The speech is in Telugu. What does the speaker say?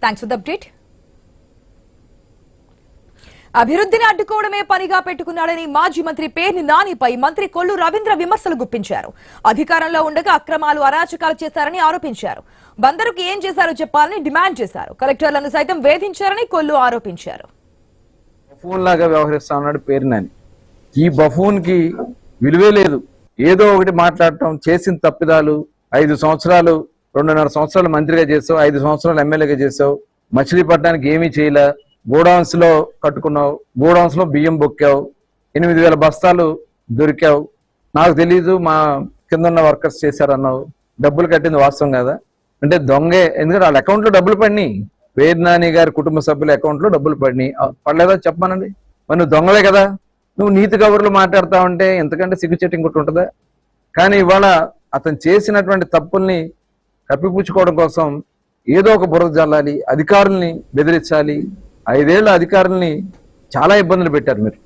Thanks for the update. అభివృద్ధిని అడ్డుకోవడమే పనిగా పెట్టుకున్నాడని మాజీ మంత్రి పేర్ని నానిపై మంత్రి కొల్లు రవీంద్ర విమర్శలు గుప్పించారు. అధికారంలో ఉండగా అక్రమాలు అరాచకాలు చేశారని ఆరోపించారు. బందరుకు ఏం చేశారో చెప్పాలని డిమాండ్ చేశారు. కలెక్టర్లను సైతం వేధించారని కొల్లు ఆరోపించారు. బఫూన్ లాగా వ్యవహరిస్తా ఉన్నాడు పేరు నాని. ఈ బఫూన్ కి విలువే లేదు. ఏదో ఒకటి మాట్లాడటం, చేసిన తప్పిదాలు. 5 సంవత్సరాలు 2.5 సంవత్సరాలు మంత్రిగా చేసావు, 5 సంవత్సరాలు ఎమ్మెల్యేగా చేసావు. మచిలీపట్నానికి ఏమీ చేయలే. గోడౌన్స్ లో కట్టుకున్నావు, గోడౌన్స్ లో బియ్యం బొక్కావు, 8,000 బస్తాలు దొరికావు. నాకు తెలీదు, మా కింద ఉన్న వర్కర్స్ చేశారన్నావు. డబ్బులు కట్టింది వాస్తవం కదా అంటే దొంగే. ఎందుకంటే వాళ్ళ అకౌంట్ లో డబ్బులు పడినాయి. పేరు నాని గారి కుటుంబ సభ్యుల అకౌంట్ లో డబ్బులు పడినాయి. పడలేదా చెప్పానండి. మరి నువ్వు దొంగలే కదా. నువ్వు నీతి కబుర్లు మాట్లాడుతా ఉంటే ఎంతకంటే సిగ్గుచెట్టు ఇంకోటి ఉంటుందా? కానీ ఇవాళ అతను చేసినటువంటి తప్పుల్ని కప్పిపుచ్చుకోవడం కోసం ఏదో ఒక బురద జల్లాలి, అధికారుల్ని బెదిరించాలి. 5 ఏళ్ల అధికారుల్ని చాలా ఇబ్బందులు పెట్టారు మీరు.